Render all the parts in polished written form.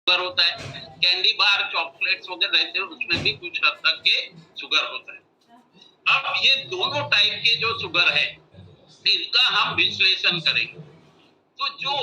Sugar होता है, candy bar chocolates वगैरह रहते हैं उसमें भी कुछ हद तक के शुगर होता है। अब ये दोनों टाइप के जो शुगर है इनका हम विश्लेषण करेंगे। तो जो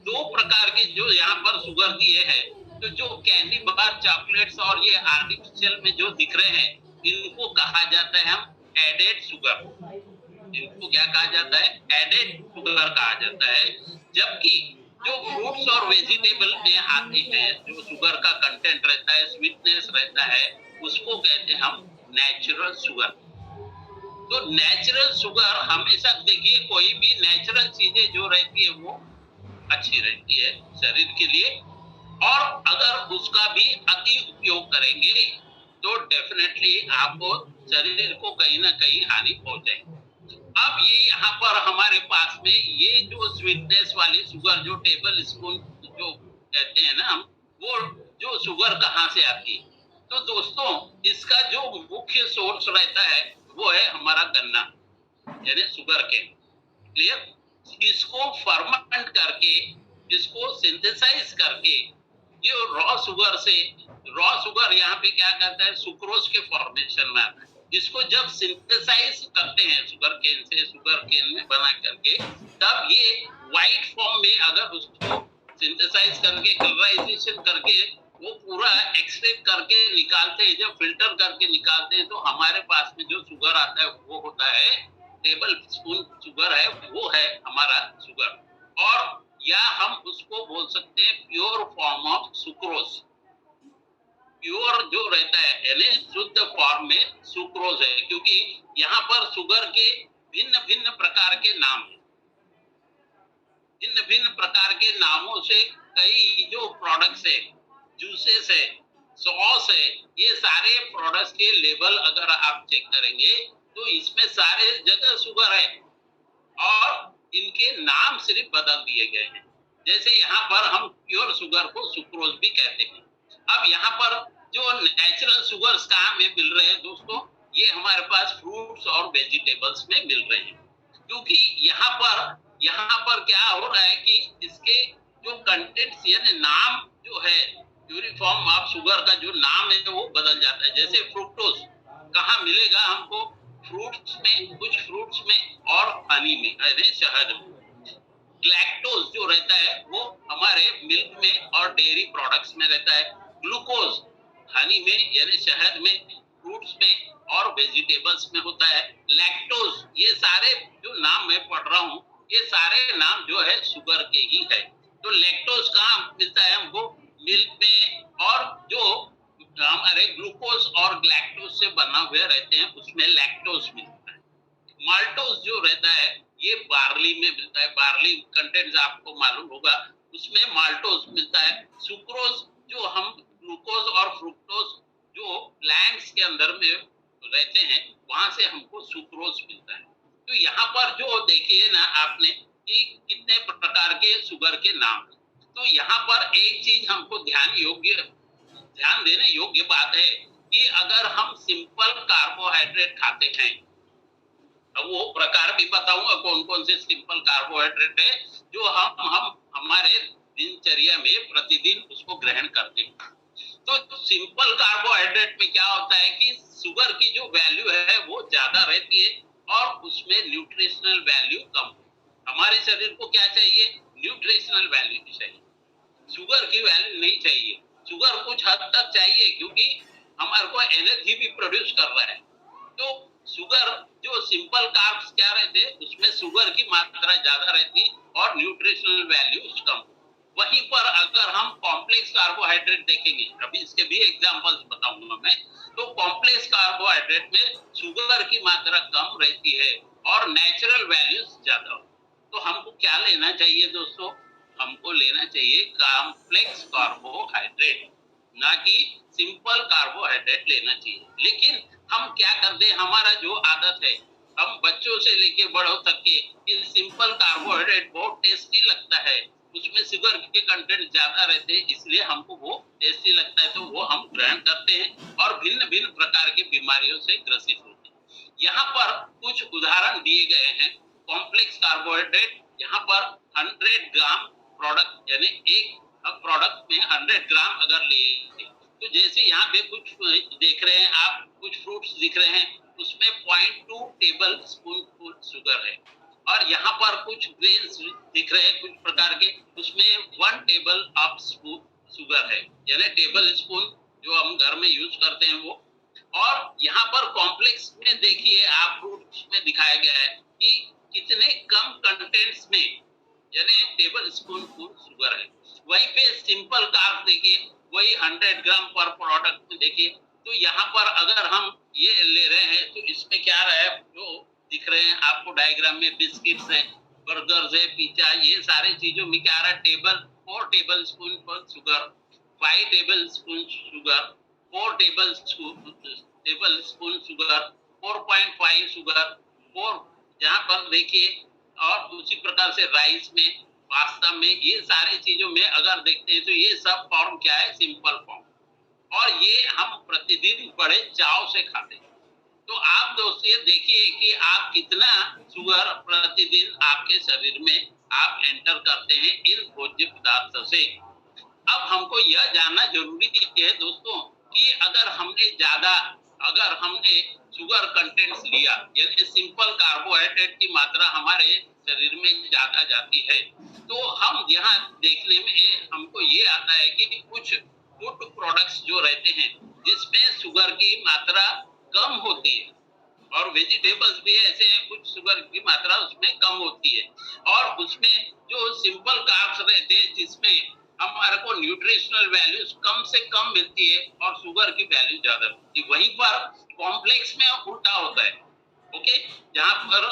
दो प्रकार के जो यहाँ पर शुगर दिए हैं, तो जो कैंडी बार चॉकलेट्स और ये आर्टिफिशियल में जो दिख रहे हैं इनको कहा जाता है हम एडेड शुगर। इनको क्या कहा जाता है? एडेड शुगर कहा जाता है। जबकि जो फ्रूट्स और वेजिटेबल में आते हैं जो शुगर का कंटेंट रहता है, स्वीटनेस रहता है, उसको कहते हैं हम नेचुरल शुगर। तो नेचुरल शुगर हमेशा देखिए कोई भी नेचुरल चीजें जो रहती है वो अच्छी रहती है शरीर के लिए, और अगर उसका भी अति उपयोग करेंगे तो डेफिनेटली आपको शरीर को कहीं ना कहीं हानि पहुंचाएगी। अब ये यहाँ पर हमारे पास में ये जो स्वीटनेस वाली शुगर जो टेबल स्पून जो कहते हैं ना हम, वो जो शुगर कहाँ से आती है? तो दोस्तों इसका जो मुख्य सोर्स रहता है वो है हमारा गन्ना, यानी शुगर केन। क्लियर? इसको फर्मेंट करके, इसको सिंथेसाइज करके जो रॉ शुगर से, रॉ शुगर यहाँ पे क्या करता है? सुक्रोज के फॉर्मेशन में आता है। इसको जब सिंथेसाइज करते हैं शुगर केन से, शुगर केन में बना करके, तब ये व्हाइट फॉर्म में अगर उसको सिंथेसाइज करके कलराइजेशन करके वो पूरा एक्सट्रैक्ट करके निकालते हैं, जब फिल्टर करके निकालते हैं तो हमारे पास में जो शुगर आता है वो होता है टेबल स्पून शुगर है, वो है हमारा शुगर। और या हम उसको बोल सकते हैं pure form of sucrose. Pure जो रहता है यानी शुद्ध फॉर्म में सुक्रोज है, क्योंकि यहाँ पर शुगर के भिन्न भिन्न प्रकार के नाम है। भिन्न भिन्न प्रकार के नामों से कई जो प्रोडक्ट्स है, जूसेस है, सॉस है, ये सारे प्रोडक्ट्स के लेबल अगर आप चेक करेंगे तो इसमें सारे जगह शुगर है और इनके नाम सिर्फ बदल दिए गए हैं। जैसे यहाँ पर हम प्योर शुगर को सुक्रोज भी कहते हैं। अब यहाँ पर जो नेचुरल शुगर्स कहाँ में मिल रहे हैं दोस्तों? ये हमारे पास फ्रूट्स और वेजिटेबल्स में मिल रहे हैं, क्योंकि यहाँ पर क्या हो रहा है कि इसके जो कंटेंट्स यानी नाम जो है यूनिफॉर्म ऑफ शुगर का जो नाम है वो बदल जाता है। जैसे फ्रुक्टोज कहाँ मिलेगा हमको? फ्रूट्स में, कुछ फ्रूट्स में और हनी में यानी शहद में। ग्लैक्टोज जो रहता है वो हमारे मिल्क में और डेयरी प्रोडक्ट्स में रहता है। ग्लूकोज हनी में यानी शहद में, फ्रूट्स में और वेजिटेबल्स में होता है। लैक्टोज, ये सारे जो नाम मैं पढ़ रहा हूँ ये सारे नाम जो है शुगर के ही है। तो लैक्टोज कहाँ मिलता है हमको? मिल्क में, और जो हमारे ग्लूकोज और ग्लैक्टोज से बना हुए रहते हैं उसमें लैक्टोज मिलता है। माल्टोज जो रहता है ये बार्ली में मिलता है, बार्ली कंटेंट्स आपको मालूम होगा, उसमें माल्टोज मिलता है। सुक्रोज जो हम ग्लूकोज और फ्रुक्टोज जो प्लांट्स के अंदर में रहते हैं वहां से हमको सुक्रोज मिलता है। तो यहाँ पर जो देखिए ना आपने कि कितने प्रकार के शुगर के नाम, तो यहाँ पर एक चीज हमको ध्यान देने योग्य बात है कि अगर हम सिंपल कार्बोहाइड्रेट खाते हैं, अब वो प्रकार भी बताऊंगा कौन कौन से सिंपल कार्बोहाइड्रेट है जो हम हमारे दिनचर्या में प्रतिदिन उसको ग्रहण करते हैं। तो सिंपल कार्बोहाइड्रेट में क्या होता है कि शुगर की जो वैल्यू है वो ज्यादा रहती है और उसमें न्यूट्रिशनल वैल्यू कम। हमारे शरीर को क्या चाहिए? न्यूट्रिशनल वैल्यू चाहिए, शुगर की वैल्यू नहीं चाहिए। शुगर कुछ हद तक चाहिए क्योंकि हमारे को एनर्जी भी प्रोड्यूस कर रहा है। तो शुगर जो सिंपल कार्ब्स क्या रहते उसमें शुगर की मात्रा ज्यादा रहती और न्यूट्रिशनल वैल्यू कम। वहीं पर अगर हम कॉम्प्लेक्स कार्बोहाइड्रेट देखेंगे, अभी इसके भी एग्जांपल्स बताऊंगा मैं, तो कॉम्प्लेक्स कार्बोहाइड्रेट में शुगर की मात्रा कम रहती है और नेचुरल वैल्यूज ज्यादा। तो हमको क्या लेना चाहिए दोस्तों? हमको लेना चाहिए कॉम्प्लेक्स कार्बोहाइड्रेट, ना कि सिंपल कार्बोहाइड्रेट लेना चाहिए। लेकिन हम क्या करते हैं, हमारा जो आदत है, हम बच्चों से लेके बड़ों तक के इन सिंपल कार्बोहाइड्रेट बहुत टेस्टी लगता है, उसमें शुगर के कंटेंट ज्यादा रहते हैं, इसलिए हमको वो टेस्टी लगता है तो वो हम ग्रहण करते हैं और भिन्न भिन्न प्रकार की बीमारियों से ग्रसित होते हैं। यहाँ पर कुछ उदाहरण दिए गए हैं कॉम्प्लेक्स कार्बोहाइड्रेट। यहाँ पर 100 ग्राम प्रोडक्ट यानी एक अब प्रोडक्ट में 100 ग्राम अगर लिए तो जैसे यहाँ पे कुछ देख रहे हैं आप, कुछ फ्रूट्स दिख रहे हैं, उसमें 0.2 टेबल स्पून शुगर है, और यहाँ पर कुछ ग्रेन्स दिख रहे हैं कुछ प्रकार के, उसमें 1 टेबल ऑफ स्पून शुगर है, यानी टेबल स्पून जो हम घर में यूज करते हैं वो। और यहाँ पर कॉम्प्लेक्स में देखिए आप, फ्रूट्स में दिखाया गया है कि कितने कम कंटेंट्स में, यानी टेबल स्पून शुगर है। वहीं पे सिंपल कार्ब देखिए, वही 100 ग्राम पर प्रोडक्ट में देखिए, तो यहाँ पर अगर हम ये ले रहे हैं तो इसमें क्या रहा है, जो दिख रहे हैं आपको डायग्राम में, बिस्किट्स है, बर्गर्स है, पिज्जा, ये सारे चीजों में क्या आ रहा है, 4 टेबल स्पून पर sugar, 5 table spoon sugar, 4 table spoon sugar, 4.5 sugar, 4 यहाँ पर देखिए। और उसी प्रकार से राइस में, पास्ता में, ये सारी चीजों में अगर देखते हैं तो ये सब फॉर्म क्या है, सिंपल फॉर्म, और ये हम प्रतिदिन बड़े चाव से खाते हैं। तो आप दोस्तों ये देखिए कि आप कितना शुगर प्रतिदिन आपके शरीर में आप एंटर करते हैं इन भोज्य पदार्थों से। अब हमको यह जानना जरूरी है दोस्तों कि अगर हमने शुगर कंटेंट्स लिया, यानी सिंपल कार्बोहाइड्रेट की मात्रा हमारे शरीर में ज्यादा जाती है, तो हम यहाँ देखने में हमको ये आता है कि कुछ फूड प्रोडक्ट्स जो रहते हैं जिसमें शुगर की मात्रा कम होती है, और वेजिटेबल्स भी ऐसे हैं कुछ शुगर की मात्रा उसमें कम होती है, और उसमें जो सिंपल कार्ब्स रहते हैं जिसमें हमारे को न्यूट्रिशनल वैल्यूज कम से कम मिलती है और शुगर की वैल्यू ज्यादा मिलती है। वहीं पर कॉम्प्लेक्स में उल्टा होता है। ओके, जहाँ पर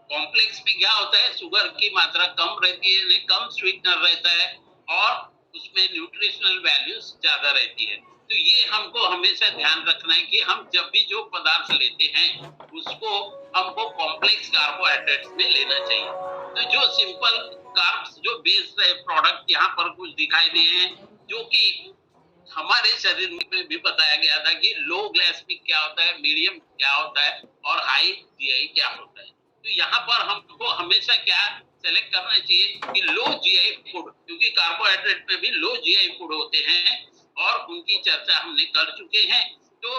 कॉम्प्लेक्स में क्या होता है, शुगर की मात्रा कम रहती है, कम स्वीटनर रहता है, और उसमें न्यूट्रिशनल वैल्यूज ज्यादा रहती है। तो ये हमको हमेशा ध्यान रखना है कि हम जब भी जो पदार्थ लेते हैं उसको हमको कॉम्प्लेक्स कार्बोहाइड्रेट्स में लेना चाहिए। तो जो सिंपल कार्ब्स जो बेस प्रोडक्ट यहाँ पर कुछ दिखाई दिए हैं, जो कि हमारे शरीर में भी बताया गया था कि लो ग्लाइसेमिक क्या होता है, मीडियम क्या होता है, और हाई जीआई क्या होता है। तो यहाँ पर हमको हमेशा क्या सेलेक्ट करना चाहिए कि लो जीआई फूड, क्योंकि कार्बोहाइड्रेट में भी लो जीआई फूड होते हैं और उनकी चर्चा हमने कर चुके हैं। तो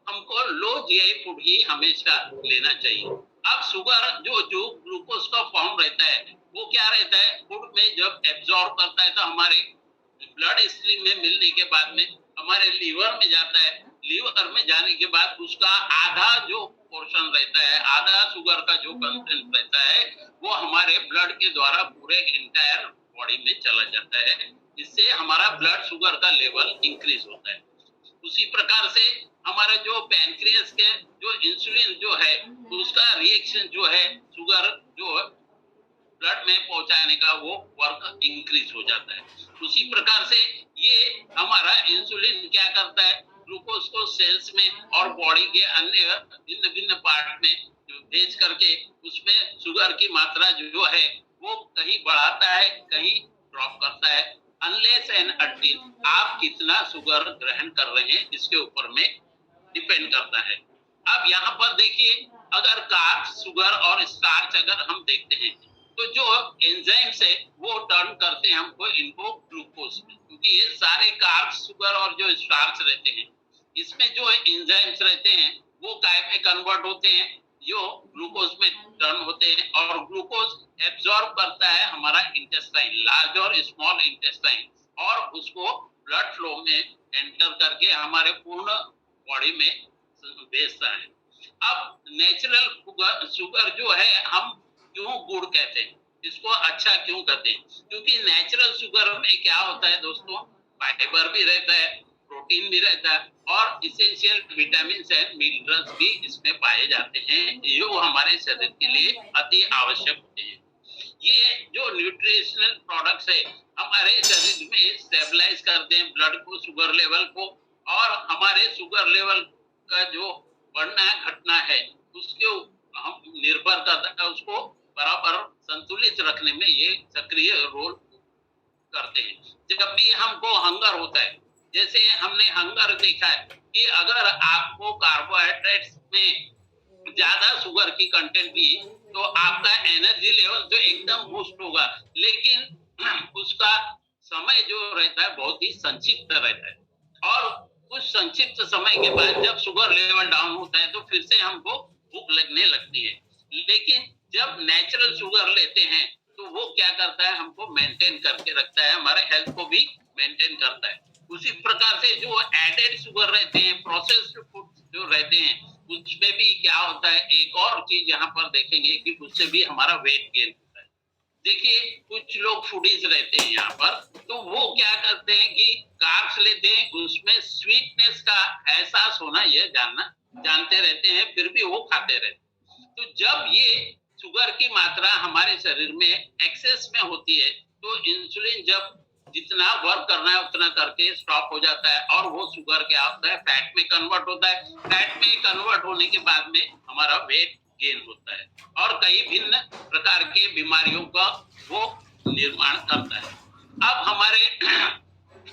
हमको लो जीआई फूड ही हमेशा लेना चाहिए। अब शुगर जो ग्लूकोज का फॉर्म रहता है वो क्या रहता है, फूड में जब एब्जॉर्ब करता है तो हमारे ब्लड स्ट्रीम में मिलने के बाद में हमारे लीवर में जाता है। लीवर में जाने के बाद उसका आधा जो पोर्शन रहता है, आधा शुगर का जो कंटेंट रहता है, वो हमारे ब्लड के द्वारा पूरे एंटायर बॉडी में चला जाता है। इससे हमारा ब्लड शुगर का लेवल इंक्रीज होता है। उसी प्रकार से हमारा जो पैनक्रियास के जो इंसुलिन जो है उसका रिएक्शन जो है शुगर जो ब्लड में पहुंचाने का वो वर्क इंक्रीज हो जाता है। उसी प्रकार से ये हमारा इंसुलिन क्या करता है, ग्लूकोज को सेल्स में और बॉडी के अन्य भिन्न भिन्न पार्ट में भेज करके उसमें शुगर की मात्रा जो है वो कहीं बढ़ाता है कहीं ड्रॉप करता है। अनलेस एंड अनटिल आप कितना शुगर ग्रहण कर रहे हैं इसके ऊपर में डिपेंड करता है। अब यहाँ पर देखिए, अगर कार्ब्स, शुगर और स्टार्च अगर हम देखते हैं तो जो एंजाइम्स है वो टर्न करते हैं हमको इनको ग्लूकोज में, क्योंकि ये सारे कार्ब्स, शुगर और जो स्टार्च रहते हैं इसमें जो एंजाइम्स रहते हैं वो काय में कन्वर्ट होते हैं, जो ग्लूकोज में टर्न होते हैं, और ग्लूकोज एब्जॉर्ब करता है हमारा इंटेस्टाइन, लार्ज और स्मॉल इंटेस्टाइन, और उसको ब्लड फ्लो में एंटर करके हमारे पूर्ण बॉडी में भेजता है। अब नेचुरल शुगर जो है हम क्यों गुड़ कहते हैं, इसको अच्छा क्यों कहते हैं, क्योंकि नेचुरल शुगर में क्या होता है दोस्तों, फाइबर भी रहता है, प्रोटीन भी रहता है, और इसेंशियल विटामिन एंड मिनरल्स भी इसमें पाए जाते हैं जो हमारे शरीर के लिए अति आवश्यक होते हैं। ये जो न्यूट्रिशनल प्रोडक्ट्स है हमारे शरीर में स्टेबलाइज करते हैं ब्लड को, शुगर लेवल को, और हमारे शुगर लेवल का जो बढ़ना घटना है उसके हम निर्भर करता है, उसको बराबर संतुलित रखने में ये सक्रिय रोल करते हैं। जब भी हमको हंगर होता है, जैसे हमने हंगर देखा है कि अगर आपको कार्बोहाइड्रेट्स में ज्यादा शुगर की कंटेंट भी तो आपका एनर्जी लेवल तो एकदम बूस्ट होगा, लेकिन उसका समय जो रहता है बहुत ही संक्षिप्त रहता है और कुछ संक्षिप्त समय के बाद जब शुगर लेवल डाउन होता है तो फिर से हमको भूख लगने लगती है। लेकिन जब नेचुरल शुगर लेते हैं तो वो क्या करता है, हमको मेंटेन करके रखता है, हमारे हेल्थ को भी मेंटेन करता है। उसी प्रकार से जो एडेड शुगर रहते हैं, प्रोसेस्ड फूड जो रहते हैं, उसमें भी क्या होता है, एक और चीज यहाँ पर देखेंगे कि उससे भी हमारा वेट गेन होता है। देखिए कुछ लोग फूडीज रहते हैं यहाँ पर, तो वो क्या करते हैं कि कार्ब्स लेते हैं, उसमें स्वीटनेस का एहसास होना ये जानते रहते हैं, फिर भी वो खाते रहते हैं। तो जब ये शुगर की मात्रा हमारे शरीर में एक्सेस में होती है तो इंसुलिन जब जितना वर्क करना है उतना करके स्टॉप हो जाता है और वो शुगर क्या होता है, फैट में कन्वर्ट होता है। फैट में कन्वर्ट होने के बाद में हमारा वेट गेन होता है और कई भिन्न प्रकार के बीमारियों का वो निर्माण करता है। अब हमारे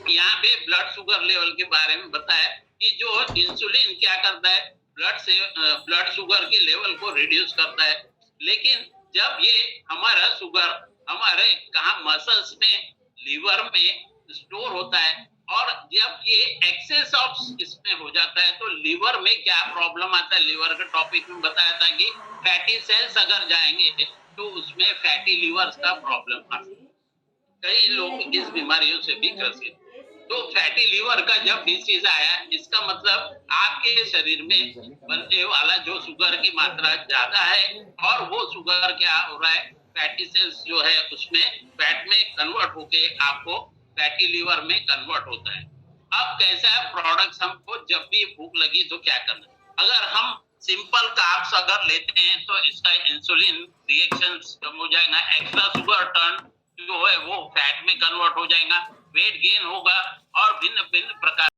यहाँ पे ब्लड शुगर लेवल के बारे में बताया कि जो इंसुलिन क्या करता है, ब्लड शुगर के लेवल को रिड्यूस करता है। लेकिन जब ये हमारा शुगर हमारे कहा मसल्स में, लीवर में स्टोर होता है और जब ये एक्सेस ऑफ इसमें हो जाता है तो लीवर में क्या प्रॉब्लम आता है, लीवर के टॉपिक में बताया था कि फैटी सेल्स अगर जाएंगे तो उसमें फैटी लीवर्स का प्रॉब्लम आता है। कई लोग इस बीमारियों से भी ग्रसित। तो फैटी लीवर का जब डिसीज आया, इसका मतलब आपके शरीर में बनने वाला जो शुगर की मात्रा ज्यादा है और वो शुगर क्या हो रहा है, फैटी सेल्स जो है उसमें फैट में कन्वर्ट होके आपको फैटी लीवर में कन्वर्ट होता है। अब कैसा है प्रोडक्ट्स, हमको जब भी भूख लगी तो क्या करना, अगर हम सिंपल कार्ब्स अगर लेते हैं तो इसका इंसुलिन रिएक्शन कम हो जाएगा, एक्स्ट्रा शुगर टर्न जो है वो फैट में कन्वर्ट हो जाएगा, वेट गेन होगा और भिन्न भिन्न